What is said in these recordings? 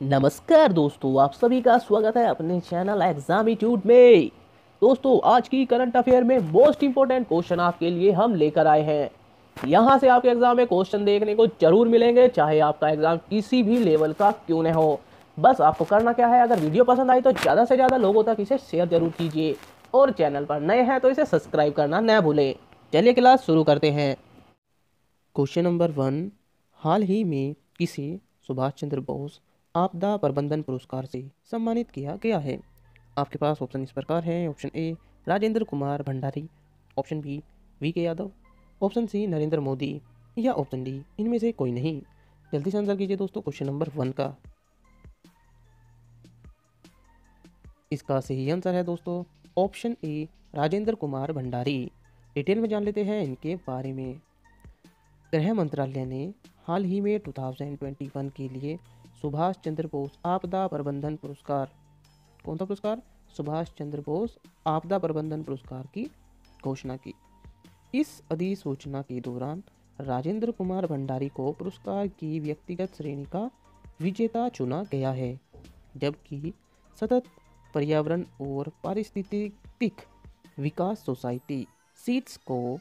नमस्कार दोस्तों, आप सभी का स्वागत है अपने चैनल एग्जामिट्यूड में। दोस्तों, आज की करंट अफेयर में मोस्ट इंपोर्टेंट क्वेश्चन आपके लिए हम लेकर आए हैं। यहाँ से आपके एग्जाम में क्वेश्चन देखने को जरूर मिलेंगे, चाहे आपका एग्जाम किसी भी लेवल का क्यों न हो। बस आपको करना क्या है, अगर वीडियो पसंद आई तो ज़्यादा से ज़्यादा लोगों तक इसे शेयर जरूर कीजिए और चैनल पर नए हैं तो इसे सब्सक्राइब करना न भूलें। चलिए क्लास शुरू करते हैं। क्वेश्चन नंबर 1, हाल ही में किसे सुभाष चंद्र बोस आपदा प्रबंधन पुरस्कार से सम्मानित किया गया है? आपके पास ऑप्शन इस प्रकार है। Option A Rajendra Kumar Bhandari, option B V K Yadav, option C Narendra Modi या ऑप्शन डी इनमें से कोई नहीं। जल्दी से आंसर कीजिए दोस्तों क्वेश्चन नंबर 1 का। इसका सही आंसर है दोस्तों option A Rajendra Kumar Bhandari. Detail में जान लेते हैं इनके बारे में। गृह मंत्रालय ने हाल ही में 2021 के लिए सुभाष चंद्र बोस आपदा प्रबंधन पुरस्कार, कौन सा पुरस्कार? सुभाष चंद्र बोस आपदा प्रबंधन पुरस्कार की घोषणा की। इस अधिसूचना के दौरान राजेंद्र कुमार भंडारी को पुरस्कार की व्यक्तिगत श्रेणी का विजेता चुना गया है, जबकि सतत पर्यावरण और पारिस्थितिक विकास सोसाइटी सीट्स को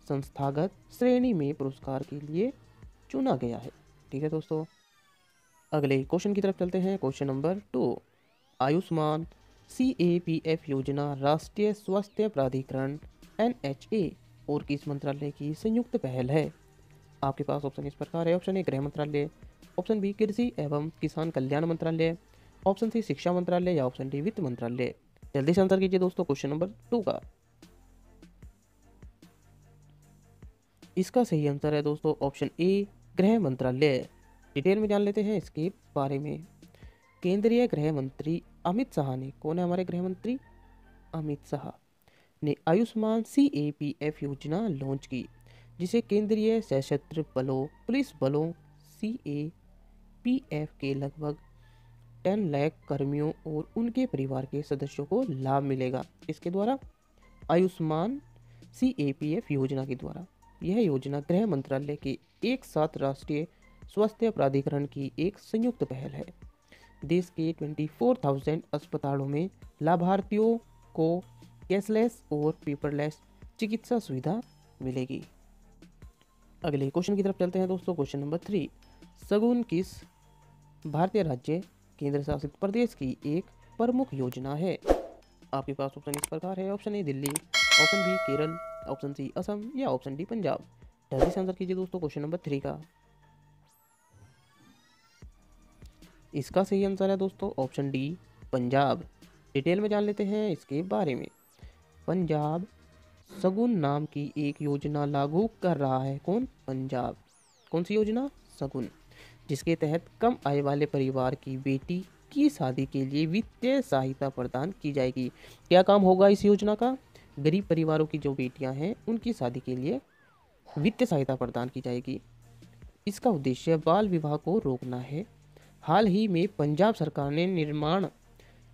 संस्थागत श्रेणी में पुरस्कार के लिए चुना गया है। ठीक है दोस्तों, अगले क्वेश्चन की तरफ चलते हैं। क्वेश्चन नंबर 2, आयुष्मान CAPF योजना राष्ट्रीय स्वास्थ्य प्राधिकरण NHA और किस मंत्रालय की संयुक्त पहल है? आपके पास ऑप्शन इस प्रकार है। ऑप्शन ए गृह मंत्रालय, ऑप्शन बी कृषि एवं किसान कल्याण मंत्रालय, ऑप्शन सी शिक्षा मंत्रालय या ऑप्शन डी वित्त मंत्रालय। जल्दी से आंसर कीजिए दोस्तों क्वेश्चन नंबर 2 का। इसका सही आंसर है दोस्तों ऑप्शन ए गृह मंत्रालय। डिटेल में जान लेते हैं इसके बारे में। केंद्रीय गृह मंत्री अमित शाह ने, कौन है हमारे गृह मंत्री? अमित शाह ने आयुष्मान CAPF योजना लॉन्च की, जिसे केंद्रीय सशस्त्र बलों पुलिस बलों CAPF के लगभग 10 लाख कर्मियों और उनके परिवार के सदस्यों को लाभ मिलेगा। इसके द्वारा आयुष्मान CAPF योजना के द्वारा यह योजना गृह मंत्रालय के एक साथ राष्ट्रीय स्वास्थ्य प्राधिकरण की एक संयुक्त पहल है। देश के 24,000 अस्पतालों में लाभार्थियों को कैशलेस और पेपरलेस चिकित्सा सुविधा मिलेगी। अगले क्वेश्चन की तरफ चलते हैं दोस्तों। क्वेश्चन नंबर 3, शगुन किस भारतीय राज्य केंद्र शासित प्रदेश की एक प्रमुख योजना है? आपके पास ऑप्शन इस प्रकार है। Option A Delhi, option B Kerala, option C Assam या ऑप्शन डी पंजाब। जल्दी से आंसर कीजिए दोस्तों क्वेश्चन नंबर 3 का। इसका सही आंसर है दोस्तों ऑप्शन डी पंजाब। डिटेल में जान लेते हैं इसके बारे में। पंजाब शगुन नाम की एक योजना लागू कर रहा है। कौन? पंजाब। कौन सी योजना? शगुन, जिसके तहत कम आय वाले परिवार की बेटी की शादी के लिए वित्तीय सहायता प्रदान की जाएगी। क्या काम होगा इस योजना का? गरीब परिवारों की जो बेटियां हैं उनकी शादी के लिए वित्तीय सहायता प्रदान की जाएगी। इसका उद्देश्य बाल विवाह को रोकना है। हाल ही में पंजाब सरकार ने निर्माण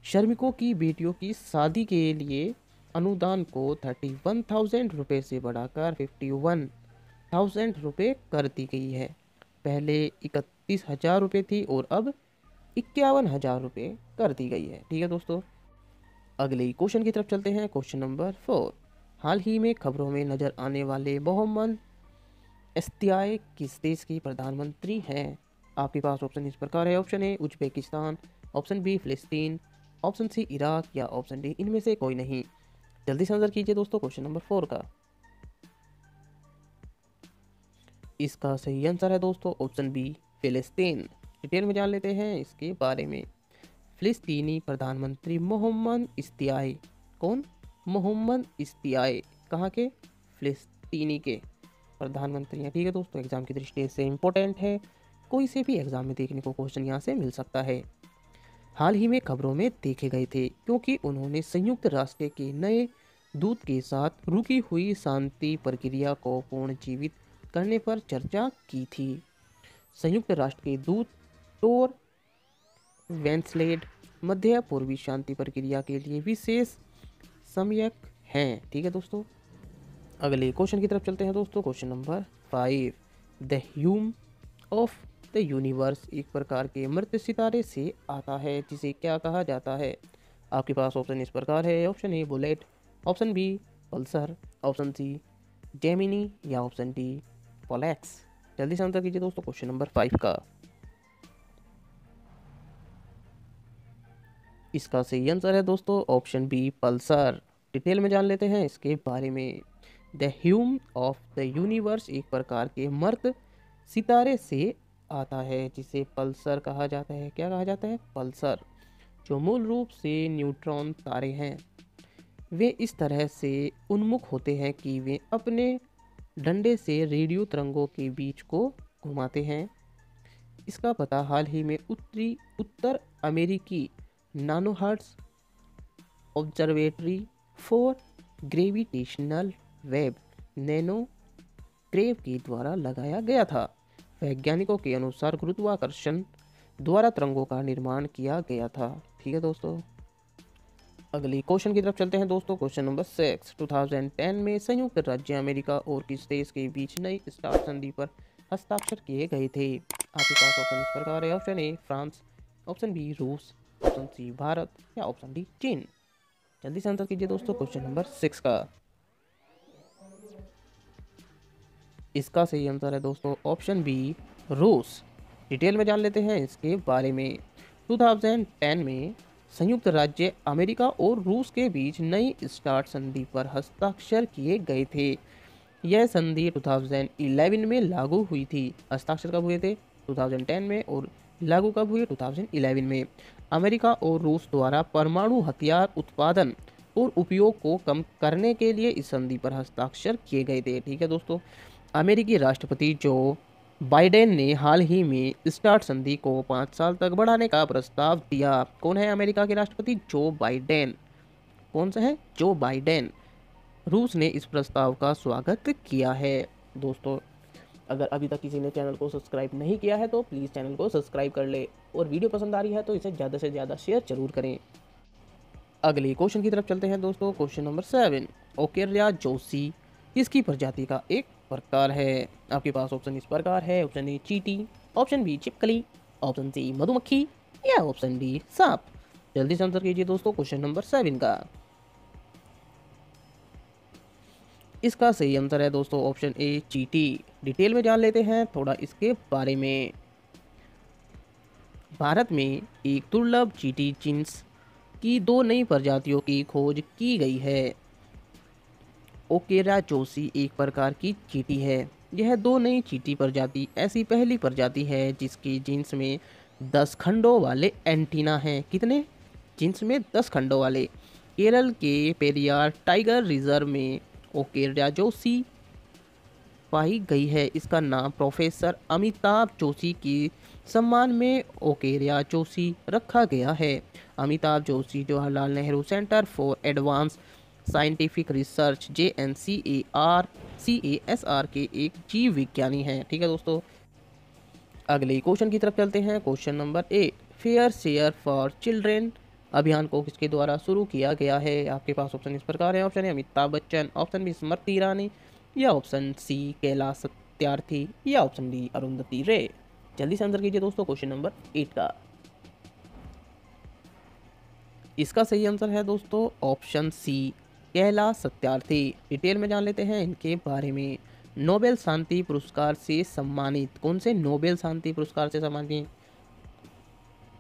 श्रमिकों की बेटियों की शादी के लिए अनुदान को 31,000 रुपये से बढ़ाकर 51,000 रुपये कर दी गई है। पहले 31,000 रुपये थी और अब 51,000 रुपये कर दी गई है। ठीक है दोस्तों, अगले क्वेश्चन की तरफ चलते हैं। क्वेश्चन नंबर 4, हाल ही में खबरों में नजर आने वाले मोहम्मद इश्तियाक किस देश के प्रधानमंत्री हैं? आपके पास ऑप्शन इस प्रकार है। Option A Uzbekistan, option B फिलिस्तीन, ऑप्शन सी इराक या ऑप्शन डी इनमें से कोई नहीं। जल्दी से आंसर कीजिए दोस्तों क्वेश्चन नंबर 4 का। इसका सही आंसर है दोस्तों ऑप्शन बी फिलिस्तीन। डिटेल में जान लेते हैं इसके बारे में। फिलिस्तीनी प्रधानमंत्री मोहम्मद इश्तियाक, कौन? मोहम्मद इश्तियाक कहाँ के? फिलिस्तीनी के प्रधानमंत्री हैं। ठीक है दोस्तों, एग्जाम की दृष्टि से इंपॉर्टेंट है, कोई से भी एग्जाम में देखने को क्वेश्चन यहाँ से मिल सकता है। हाल ही में खबरों में देखे गए थे क्योंकि उन्होंने संयुक्त राष्ट्र के नए दूत के साथ रुकी हुई शांति प्रक्रिया को पुनर्जीवित करने पर चर्चा की थी। संयुक्त राष्ट्र के दूत टोर वेंसलेड मध्य पूर्वी शांति प्रक्रिया के लिए विशेष समयक हैं। ठीक है दोस्तों, अगले क्वेश्चन की तरफ चलते हैं दोस्तों। Question number 5, the Hume of the the universe एक प्रकार के मृत सितारे से आता है जिसे क्या कहा जाता है। आपके पास ऑप्शन इस प्रकार है। Option A Bullet, option B Pulsar, option C Gemini या ऑप्शन डी पोलैक्स। जल्दी से आंसर कीजिए दोस्तों क्वेश्चन नंबर 5 का। इसका सही आंसर है दोस्तों ऑप्शन बी पल्सर। डिटेल में जान लेते हैं इसके बारे में। The Hume of the universe एक प्रकार के मर्द सितारे से आता है जिसे पल्सर कहा जाता है। क्या कहा जाता है? पल्सर। जो मूल रूप से न्यूट्रॉन तारे हैं। वे इस तरह से उन्मुख होते हैं कि वे अपने डंडे से रेडियो तरंगों के बीच को घुमाते हैं। इसका पता हाल ही में उत्तर अमेरिकी nanohertz observatory for gravitational wave NANOGrav के द्वारा लगाया गया था। वैज्ञानिकों के अनुसार गुरुत्वाकर्षण द्वारा तरंगों का निर्माण किया गया था। ठीक है दोस्तों, अगली क्वेश्चन की तरफ चलते हैं दोस्तों। क्वेश्चन नंबर 6, 2010 में संयुक्त राज्य अमेरिका और किस देश के बीच नई स्टार्ट संधि पर हस्ताक्षर किए गए थे। आपके पास ऑप्शन इस प्रकार है। Option A France, option B रूस, ऑप्शन सी भारत या ऑप्शन डी चीन। जल्दी से आंसर कीजिए दोस्तों क्वेश्चन नंबर 6 का। इसका सही आंसर है दोस्तों ऑप्शन बी रूस। डिटेल में जान लेते हैं इसके बारे में। 2010 में संयुक्त राज्य अमेरिका और रूस के बीच नई स्टार्ट संधि पर हस्ताक्षर किए गए थे। यह संधि 2011 में लागू हुई थी। हस्ताक्षर कब हुए थे? 2010 में। और लागू कब हुई? 2011 में। अमेरिका और रूस द्वारा परमाणु हथियार उत्पादन और उपयोग को कम करने के लिए इस संधि पर हस्ताक्षर किए गए थे। ठीक है दोस्तों, अमेरिकी राष्ट्रपति जो बाइडेन ने हाल ही में स्टार्ट संधि को 5 साल तक बढ़ाने का प्रस्ताव दिया। कौन है अमेरिका के राष्ट्रपति? Joe Biden. कौन सा है? Joe Biden. रूस ने इस प्रस्ताव का स्वागत किया है। दोस्तों, अगर अभी तक किसी ने चैनल को सब्सक्राइब नहीं किया है तो प्लीज़ चैनल को सब्सक्राइब कर ले, और वीडियो पसंद आ रही है तो इसे ज़्यादा से ज़्यादा शेयर जरूर करें। अगले क्वेश्चन की तरफ चलते हैं दोस्तों। क्वेश्चन नंबर 7, ओकेरिया जोसी किसकी प्रजाति का एक प्रकार है। आपके पास ऑप्शन इस प्रकार है। ऑप्शन ए चींटी, ऑप्शन बी छिपकली, ऑप्शन सी मधुमक्खी या ऑप्शन डी सांप। जल्दी से आंसर कीजिए दोस्तों क्वेश्चन नंबर 7 का। इसका सही आंसर है दोस्तों ऑप्शन ए चींटी। डिटेल में जान लेते हैं थोड़ा इसके बारे में। भारत में एक दुर्लभ चींटी जिन्स की 2 नई प्रजातियों की खोज की गई है। ओकेरा जोसी एक प्रकार की चींटी है। यह 2 नई चींटी प्रजाति ऐसी पहली प्रजाति है जिसकी जीन्स में 10 खंडों वाले एंटीना हैं। कितने? जीन्स में 10 खंडों वाले। केरल के पेरियार टाइगर रिजर्व में ओकेरा जोसी पाई गई है। इसका नाम प्रोफेसर अमिताभ जोशी के सम्मान में ओकेरिया जोशी रखा गया है। Amitabh Joshi Jawaharlal Nehru centre for advance scientific research JNCAR के एक जीव विज्ञानी हैं। ठीक है दोस्तों, अगले क्वेश्चन की तरफ चलते हैं। Question number 8, fair share for children अभियान को किसके द्वारा शुरू किया गया है। आपके पास ऑप्शन इस प्रकार है। Option A Amitabh Bachchan, option B Smriti Irani या ऑप्शन सी कैलाश सत्यार्थी या ऑप्शन डी अरुंधति रे। जल्दी से आंसर कीजिए दोस्तों क्वेश्चन नंबर 8 का। इसका सही आंसर है दोस्तों option C Kailash Satyarthi. Detail में जान लेते हैं इनके बारे में। नोबेल शांति पुरस्कार से सम्मानित। कौन से नोबेल शांति पुरस्कार से सम्मानित?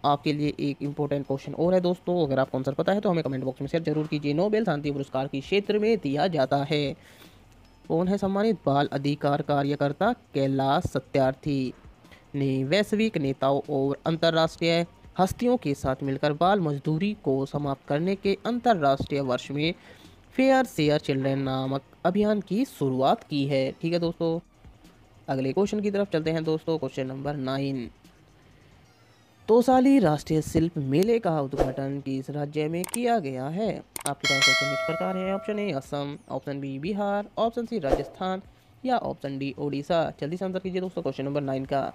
आपके लिए एक इम्पोर्टेंट क्वेश्चन और है दोस्तों, अगर आपको आंसर पता है तो हमें कमेंट बॉक्स में शेयर जरूर कीजिए। नोबेल शांति पुरस्कार की क्षेत्र में दिया जाता है। कौन है सम्मानित? बाल अधिकार कार्यकर्ता कैलाश सत्यार्थी ने वैश्विक नेताओं और अंतर्राष्ट्रीय हस्तियों के साथ मिलकर बाल मजदूरी को समाप्त करने के अंतर्राष्ट्रीय वर्ष में फेयर शेयर चिल्ड्रेन नामक अभियान की शुरुआत की है। ठीक है दोस्तों, अगले क्वेश्चन की तरफ चलते हैं दोस्तों। क्वेश्चन नंबर 9, तोसाली राष्ट्रीय शिल्प मेले का उद्घाटन किस राज्य में किया गया है। आपके पास ऑप्शन इस प्रकार है। Option A Assam, option B Bihar, option C Rajasthan या ऑप्शन डी ओडिशा। जल्दी से आंसर कीजिए दोस्तों क्वेश्चन नंबर 9 का।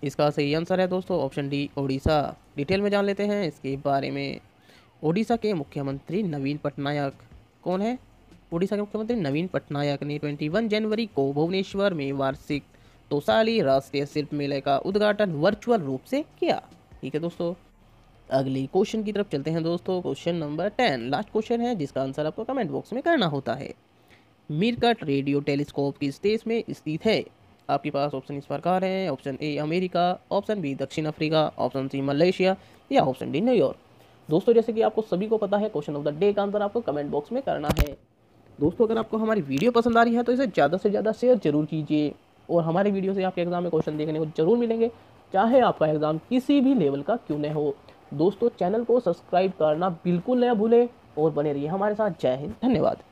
इसका सही आंसर है दोस्तों ऑप्शन डी ओडिशा। डिटेल में जान लेते हैं इसके बारे में। ओडिशा के मुख्यमंत्री नवीन पटनायक। कौन है? ओडिशा के मुख्यमंत्री नवीन पटनायक ने 21 जनवरी को भुवनेश्वर में वार्षिक तोसाली राष्ट्रीय शिल्प मेले का उद्घाटन वर्चुअल रूप से किया। ठीक है दोस्तों, अगले क्वेश्चन की तरफ चलते हैं दोस्तों। क्वेश्चन नंबर 10 लास्ट क्वेश्चन है, जिसका आंसर आपको कमेंट बॉक्स में करना होता है। मीरकट रेडियो टेलीस्कोप किस देश में स्थित है? आपके पास ऑप्शन इस प्रकार है। Option A America, option B दक्षिण अफ्रीका, ऑप्शन सी मलेशिया या ऑप्शन डी न्यूयॉर्क। दोस्तों जैसे कि आपको सभी को पता है, क्वेश्चन ऑफ द डे का आंसर आपको कमेंट बॉक्स में करना है। दोस्तों अगर आपको हमारी वीडियो पसंद आ रही है तो इसे ज़्यादा से ज़्यादा शेयर जरूर कीजिए, और हमारे वीडियो से आपके एग्जाम में क्वेश्चन देखने को जरूर मिलेंगे, चाहे आपका एग्जाम किसी भी लेवल का क्यों न हो। दोस्तों चैनल को सब्सक्राइब करना बिल्कुल न भूलें और बने रहिए हमारे साथ। जय हिंद, धन्यवाद।